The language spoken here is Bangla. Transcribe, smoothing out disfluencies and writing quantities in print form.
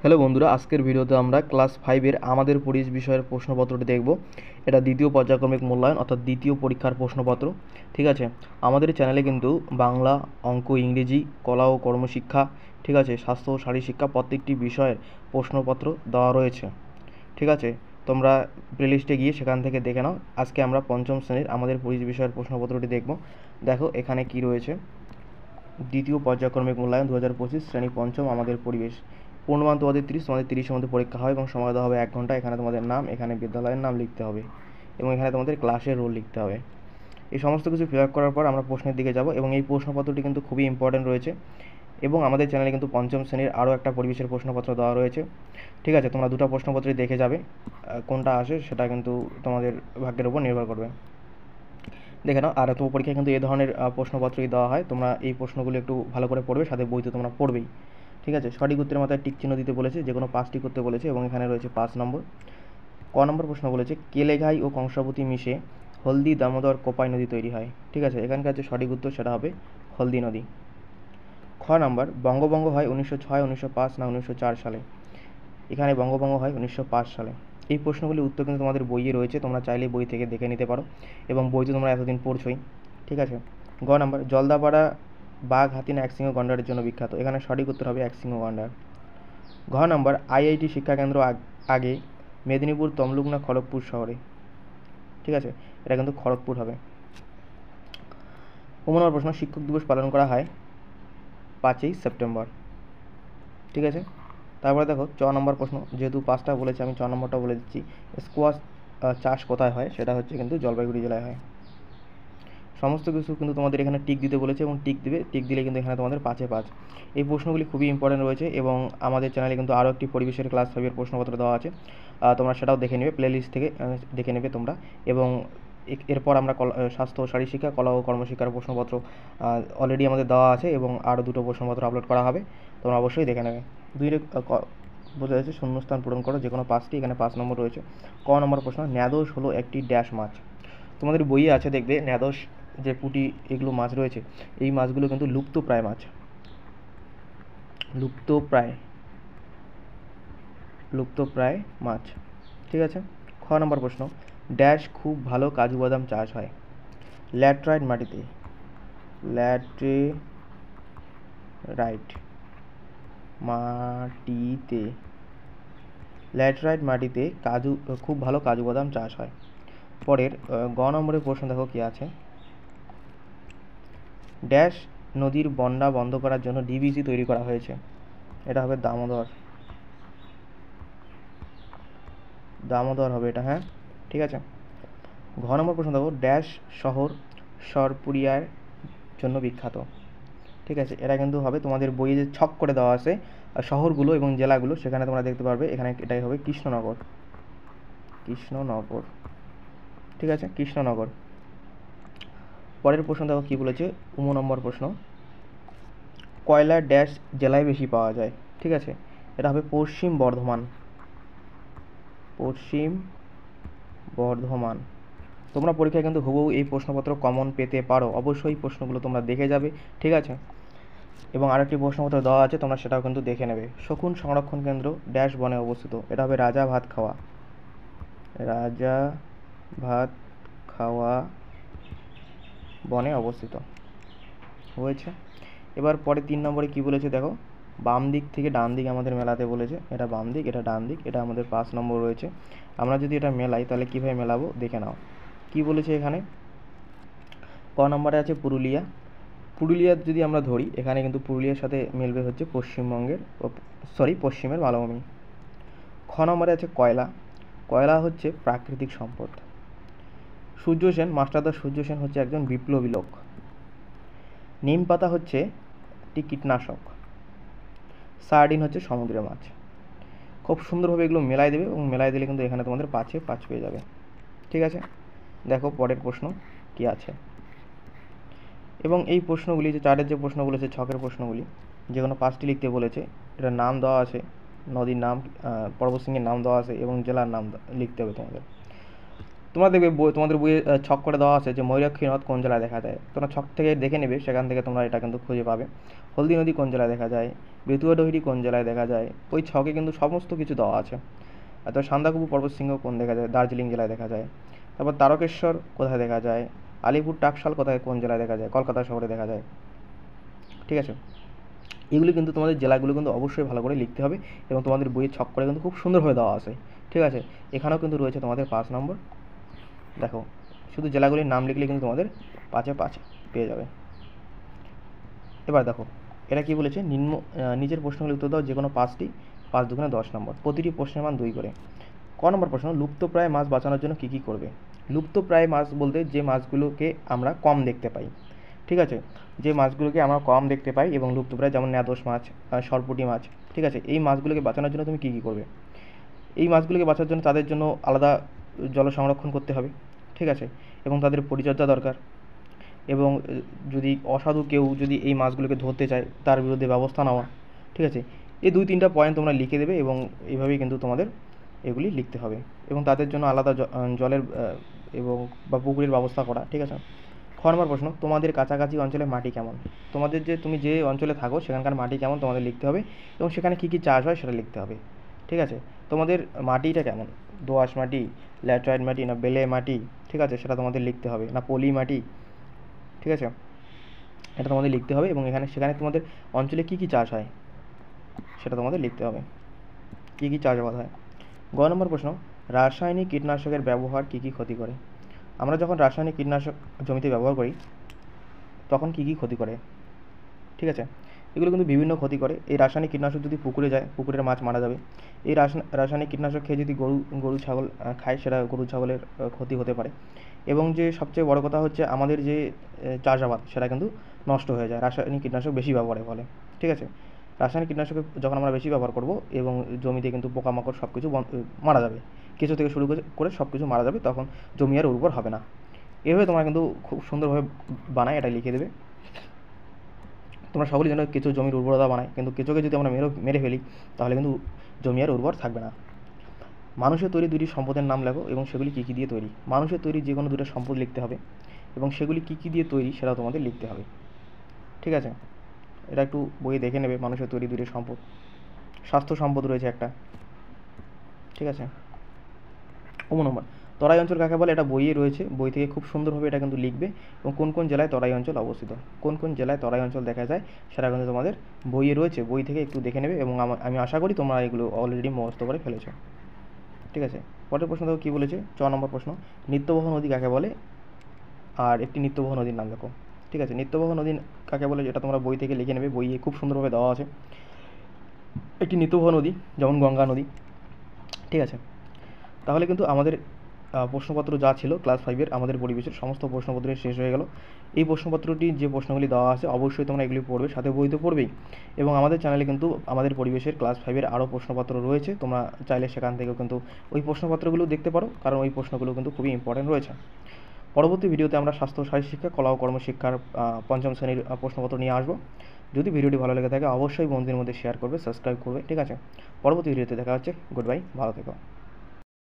হ্যালো বন্ধুরা, আজকের ভিডিওতে আমরা ক্লাস 5-এর আমাদের পরিবেশ বিষয়ের প্রশ্নপত্রটি দেখব। এটা দ্বিতীয় পর্যায়ক্রমিক মূল্যায়ন অর্থাৎ দ্বিতীয় পরীক্ষার প্রশ্নপত্র। ঠিক আছে, আমাদের চ্যানেলে কিন্তু বাংলা, অঙ্ক, ইংরেজি, কলা ও কর্মশিক্ষা, ঠিক আছে, স্বাস্থ্য ও শারীরশিক্ষা প্রত্যেকটি বিষয়ের প্রশ্নপত্র দেওয়া রয়েছে। ঠিক আছে, তোমরা প্লেলিস্টে গিয়ে সেখান থেকে দেখে নাও। আজকে আমরা পঞ্চম শ্রেণীর আমাদের পরিবেশ বিষয়ের প্রশ্নপত্রটি দেখব। দেখো এখানে কি রয়েছে। দ্বিতীয় পর্যায়ক্রমিক মূল্যায়ন 2025 শ্রেণী পঞ্চম আমাদের পরিবেশ। পূর্ণমান তোমাদের 30, তোমাদের 30-এর মধ্যে পরীক্ষা হয় এবং সময় দেওয়া হবে 1 ঘন্টা। এখানে তোমাদের নাম, এখানে বিদ্যালয়ের নাম লিখতে হবে এবং এখানে তোমাদের ক্লাসের রোল লিখতে হবে। এই সমস্ত কিছু ফিল আপ করার পর আমরা প্রশ্নের দিকে যাব এবং এই প্রশ্নপত্রটি কিন্তু খুবই ইম্পর্টেন্ট রয়েছে এবং আমাদের চ্যানেলে কিন্তু পঞ্চম শ্রেণীর আরও একটা পরিবেশের প্রশ্নপত্র দেওয়া রয়েছে। ঠিক আছে, তোমরা দুটো প্রশ্নপত্রই দেখে যাবে, কোনটা আসে সেটা কিন্তু তোমাদের ভাগ্যের উপর নির্ভর করবে। দেখে নাও, আর তোমার পরীক্ষায় কিন্তু এই ধরনের প্রশ্নপত্রই দেওয়া হয়। তোমরা এই প্রশ্নগুলো একটু ভালো করে পড়বে, সাথে বই তো তোমরা পড়বেই। ঠিক আছে, সঠিক উত্তরের মাথায় টিক চিহ্ন দিতে বলেছে, যে কোনো 5টি করতে বলেছে এবং এখানে রয়েছে 5 নম্বর। ক নম্বর প্রশ্ন বলেছে কেলেঘাই ও কংসাবতী মিশে হলদি দামোদর কোপাই নদী তৈরি হয়। ঠিক আছে, এখানকার যে সঠিক উত্তর সেটা হবে হলদি নদী। খ নম্বর বঙ্গভঙ্গ হয় 1906, 1905 না 1904 সালে। এখানে বঙ্গভঙ্গ হয় 1905 সালে। এই প্রশ্নগুলির উত্তর কিন্তু তোমাদের বইয়ে রয়েছে, তোমরা চাইলে বই থেকে দেখে নিতে পারো এবং বই তো তোমরা এতদিন পড়ছোই। ঠিক আছে, গ নাম্বার জলদাপাড়া বাঘ, হাতি না একশৃঙ্গ গন্ডারের জন্য বিখ্যাত। এখানে সঠিক উত্তর হবে একশৃঙ্গ গন্ডার। ঘ নাম্বার আইআইটি শিক্ষাকেন্দ্র আগে মেদিনীপুর, তমলুক না খড়গপুর শহরে। ঠিক আছে, এটা কিন্তু খড়গপুর হবে। 15 নম্বর প্রশ্ন শিক্ষক দিবস পালন করা হয় 5ই সেপ্টেম্বর। ঠিক আছে, তারপরে দেখো চ নম্বর প্রশ্ন, যেহেতু 5টা বলেছে আমি চ নম্বরটা বলে দিচ্ছি। স্কোয়াশ চাষ কোথায় হয়, সেটা হচ্ছে কিন্তু জলপাইগুড়ি জেলায় হয়। সমস্ত কিছু কিন্তু তোমাদের এখানে টিক দিতে বলেছে এবং টিক দিবে, টিক দিলে কিন্তু এখানে তোমাদের 5-এ 5। এই প্রশ্নগুলি খুবই ইম্পর্টেন্ট রয়েছে এবং আমাদের চ্যানেলে কিন্তু আরও একটি পরিবেশের ক্লাস 5-এর প্রশ্নপত্র দেওয়া আছে, তোমরা সেটাও দেখে নেবে, প্লেলিস্ট থেকে দেখে নেবে তোমরা। এবং এরপর আমরা স্বাস্থ্য ও শারীরশিক্ষা, কলা ও কর্মশিক্ষার প্রশ্নপত্র অলরেডি আমাদের দেওয়া আছে এবং আরও দুটো প্রশ্নপত্র আপলোড করা হবে, তোমরা অবশ্যই দেখে নেবে। বোঝা যাচ্ছে শূন্যস্থান পূরণ করো, যে কোনো 5টি, এখানে 5 নম্বর রয়েছে। ক নম্বর প্রশ্ন ন্যাদোষ হলো একটি ড্যাশ মাছ। তোমাদের বইয়ে আছে দেখবে ন্যাদোষ, যে পুঁটি, এগুলো মাছ রয়েছে, এই মাছগুলো কিন্তু লুপ্তপ্রায় মাছ, লুপ্তপ্রায় মাছ। ঠিক আছে, খ নম্বর প্রশ্ন ড্যাশ খুব ভালো কাজু বাদাম চাষ হয়। ল্যাটেরাইট মাটিতে, ল্যাটেরাইট মাটিতে, ল্যাটেরাইট মাটিতে খুব ভালো কাজু বাদাম চাষ হয়। পরের গ নম্বরের প্রশ্ন দেখো কি আছে। ড্যাশ নদীর বন্যা বন্ধ করার জন্য ডিবিসি তৈরি করা হয়েছে। এটা হবে দামোদর হবে এটা, হ্যাঁ ঠিক আছে। ঘ নম্বর প্রশ্ন দেখো ড্যাশ শহর সরপুরিয়ার জন্য বিখ্যাত। ঠিক আছে, এটা কিন্তু হবে তোমাদের বইয়ে যে ছক করে দেওয়া আছে শহরগুলো এবং জেলাগুলো, সেখানে তোমরা দেখতে পারবে, এখানে এটাই হবে কৃষ্ণনগর। ঠিক আছে, কৃষ্ণনগর। পরের প্রশ্ন দেখো কি বলেছে, 19 নম্বর প্রশ্ন কয়লা ড্যাশ জেলায় বেশি পাওয়া যায়। ঠিক আছে, এটা হবে পশ্চিম বর্ধমান। তোমরা পরীক্ষায় কিন্তু হুবহু এই প্রশ্নপত্র কমন পেতে পারো, অবশ্যই প্রশ্নগুলো তোমরা দেখে যাবে। ঠিক আছে, এবং আরেকটি প্রশ্নপত্র দেওয়া আছে, তোমরা সেটাও কিন্তু দেখে নেবে। শকুন সংরক্ষণ কেন্দ্র ড্যাশ বনে অবস্থিত। এটা হবে রাজা ভাত খাওয়া বনে অবস্থিত হয়েছে। এবার পরে 3 নম্বরে কি বলেছে দেখো, বাম দিক থেকে ডান দিক আমাদের মেলাতে বলেছে। এটা বাম দিক, এটা ডান দিক, এটা আমাদের 5 নম্বর রয়েছে। আমরা যদি এটা মেলাই তাহলে কীভাবে মেলাবো দেখে নাও। কি বলেছে এখানে, ক নম্বরে আছে পুরুলিয়ার যদি আমরা ধরি, এখানে কিন্তু পুরুলিয়ার সাথে মিলবে হচ্ছে পশ্চিমের মালভূমি। খ নম্বরে আছে কয়লা হচ্ছে প্রাকৃতিক সম্পদ। মাস্টারদা সূর্য সেন হচ্ছে একজন বিপ্লবী লোক। নিম পাতা হচ্ছে একটি কীটনাশক। সার্ডিন হচ্ছে সমুদ্রের মাছ। খুব সুন্দরভাবে এগুলো মেলাই দেবে এবং মেলাই দিলে কিন্তু এখানে তোমাদের 5-এ 5 পেয়ে যাবে। ঠিক আছে, দেখো পরের প্রশ্ন কি আছে। এবং এই প্রশ্নগুলি, যে চারের যে প্রশ্ন বলেছে, ছকের প্রশ্নগুলি, যে কোনো 5টি লিখতে বলেছে। এটা নাম দেওয়া আছে, নদীর নাম, পর্বতশৃঙ্গের নাম দেওয়া আছে এবং জেলার নাম লিখতে হবে তোমাদের। তোমরা দেখবে তোমাদের বইয়ে ছক করে দেওয়া আছে যে ময়ূরাক্ষী নদ কোন জেলায় দেখা যায়, তোমরা ছক থেকে দেখে নেবে, সেখান থেকে তোমরা এটা কিন্তু খুঁজে পাবে। হলদি নদী কোন জেলায় দেখা যায়, বেতুয়া ডহিরি কোন জেলায় দেখা যায়, ওই ছকে কিন্তু সমস্ত কিছু দেওয়া আছে। তো সান্দাকফু পর্বতশৃঙ্গ কোন দেখা যায়, দার্জিলিং জেলায় দেখা যায়। তারপর তারকেশ্বর কোথায় দেখা যায়, আলিপুর টাকশাল কোথায় কোন জেলায় দেখা যায়, কলকাতা শহরে দেখা যায়। ঠিক আছে, এগুলি কিন্তু তোমাদের জেলাগুলো কিন্তু অবশ্যই ভালো করে লিখতে হবে, এবং তোমাদের বইয়ের ছক করে কিন্তু খুব সুন্দরভাবে দেওয়া আছে। ঠিক আছে, এখানেও কিন্তু রয়েছে তোমাদের 5 নম্বর। দেখো, শুধু জেলাগুলির নাম লিখলে কিন্তু তোমাদের 5-এ 5 পেয়ে যাবে। এবার দেখো এরা কি বলেছে, নিচের প্রশ্নগুলি উত্তর দাও যে কোনো 5টি, 5 দুগুণে 10 নম্বর, প্রতিটি প্রশ্নের মান 2 করে। ক নম্বর প্রশ্ন, লুপ্তপ্রায় মাছ বাঁচানোর জন্য কী কী করবে। লুপ্তপ্রায় মাছ বলতে যে মাছগুলোকে আমরা কম দেখতে পাই। ঠিক আছে, যে মাছগুলোকে আমরা কম দেখতে পাই এবং লুপ্তপ্রায়, যেমন ন্যাদোস মাছ, সরপুঁটি মাছ। ঠিক আছে, এই মাছগুলোকে বাঁচানোর জন্য তুমি কী কী করবে। এই মাছগুলোকে বাঁচার জন্য তাদের জন্য আলাদা জল সংরক্ষণ করতে হবে। ঠিক আছে, এবং তাদের পরিচর্যা দরকার, এবং যদি অসাধু কেউ যদি এই মাছগুলোকে ধরতে চায় তার বিরুদ্ধে ব্যবস্থা নেওয়া। ঠিক আছে, এই 2-3টা পয়েন্ট তোমরা লিখে দেবে, এবং এইভাবেই কিন্তু তোমাদের এগুলি লিখতে হবে, এবং তাদের জন্য আলাদা জলের এবং বা পুকুরের ব্যবস্থা করা। ঠিক আছে। খ নম্বর প্রশ্ন, তোমাদের কাছাকাছি অঞ্চলে মাটি কেমন। তোমাদের তুমি যে অঞ্চলে থাকো সেখানকার মাটি কেমন তোমাদের লিখতে হবে, এবং সেখানে কী কী চাষ হয় সেটা লিখতে হবে। ঠিক আছে, তোমাদের মাটিটা কেমন, দোআঁশ মাটি, ল্যাটেরাইট মাটি, না বেলে মাটি। ঠিক আছে, সেটা তোমাদের লিখতে হবে, না পলি মাটি। ঠিক আছে, এটা তোমাদের লিখতে হবে, এবং সেখানে তোমাদের অঞ্চলে কী কী চাষ হয় সেটা তোমাদের লিখতে হবে, কী কী চাষাবাদ হয়। গ নম্বর প্রশ্ন, রাসায়নিক কীটনাশকের ব্যবহার কী কী ক্ষতি করে। আমরা যখন রাসায়নিক কীটনাশক জমিতে ব্যবহার করি তখন কী কী ক্ষতি করে। ঠিক আছে, এগুলো কিন্তু বিভিন্ন ক্ষতি করে। এই রাসায়নিক কীটনাশক যদি পুকুরে যায়, পুকুরের মাছ মারা যাবে। এই রাসায়নিক কীটনাশক খেয়ে যদি গরু ছাগল খায়, সেটা গরু ছাগলের ক্ষতি হতে পারে। এবং যে সবচেয়ে বড় কথা হচ্ছে, আমাদের যে চাষাবাদ সেটা কিন্তু নষ্ট হয়ে যায় রাসায়নিক কীটনাশক বেশি ব্যবহারের ফলে। ঠিক আছে, রাসায়নিক কীটনাশক যখন আমরা বেশি ব্যবহার করব, এবং জমিতে কিন্তু পোকামাকড় সব কিছু মারা যাবে, কেঁচো থেকে শুরু করে সব কিছু মারা যাবে, তখন জমি আর উর্বর হবে না। এভাবে তোমরা কিন্তু খুব সুন্দরভাবে বানায় এটা লিখে দেবে। তোমরা সকলেই যেন কেঁচো জমির উর্বরতা বানায়, কিন্তু কেঁচোকে যদি আমরা মেরে ফেলি তাহলে কিন্তু জমি আর উর্বর থাকবে না। মানুষের তৈরি 2টি সম্পদের নাম লেখো, এবং সেগুলি কী কী দিয়ে তৈরি। মানুষের তৈরি যে কোনো 2টা সম্পদ লিখতে হবে, এবং সেগুলি কী কী দিয়ে তৈরি সেটাও তোমাদের লিখতে হবে। ঠিক আছে, এটা একটু বইয়ে দেখে নেবে। মানুষের তৈরি 2টি সম্পদ, স্বাস্থ্য সম্পদ রয়েছে একটা। ঠিক আছে। নম্বর, তরাই অঞ্চল কাকে বলে, এটা বইয়ে রয়েছে, বই থেকে খুব সুন্দরভাবে এটা কিন্তু লিখবে, এবং কোন কোন জেলায় তরাই অঞ্চল অবস্থিত, কোন কোন জেলায় তরাই অঞ্চল দেখা যায় সেটা কিন্তু তোমাদের বইয়ে রয়েছে, বই থেকে একটু দেখে নেবে, এবং আমি আশা করি তোমরা এগুলো অলরেডি মুখস্থ করে ফেলেছো। ঠিক আছে, পরের প্রশ্ন দেখো কী বলেছে। 4 নম্বর প্রশ্ন, নিত্যবহ নদী কাকে বলে, আর একটি নিত্যবহ নদীর নাম দেখো। ঠিক আছে, নিত্যবহ নদী কাকে বলে এটা তোমরা বই থেকে লিখে নেবে, বইয়ে খুব সুন্দরভাবে দেওয়া আছে। একটি নিত্যবহ নদী যেমন গঙ্গা নদী। ঠিক আছে, তাহলে কিন্তু আমাদের প্রশ্নপত্র যা ছিল ক্লাস 5-এর আমাদের পরিবেশের সমস্ত প্রশ্নপত্র শেষ হয়ে গেল। এই প্রশ্নপত্রটি যে প্রশ্নগুলি দেওয়া আছে অবশ্যই তোমরা এগুলি পড়বে, সাথে বই তো পড়বেই, এবং আমাদের চ্যানেলে কিন্তু আমাদের পরিবেশের ক্লাস 5-এর আরও প্রশ্নপত্র রয়েছে, তোমরা চাইলে সেখান থেকেও কিন্তু ওই প্রশ্নপত্রগুলো দেখতে পারো, কারণ ওই প্রশ্নগুলো কিন্তু খুবই ইম্পর্টেন্ট রয়েছে। পরবর্তী ভিডিওতে আমরা স্বাস্থ্য শারীরশিক্ষা, কলা ও কর্মশিক্ষার 5ম শ্রেণীর প্রশ্নপত্র নিয়ে আসবো। যদি ভিডিওটি ভালো লেগে থাকে অবশ্যই বন্ধুদের মধ্যে শেয়ার করবে, সাবস্ক্রাইব করবে। ঠিক আছে, পরবর্তী ভিডিওতে দেখা হচ্ছে। গুড বাই, ভালো থেকো।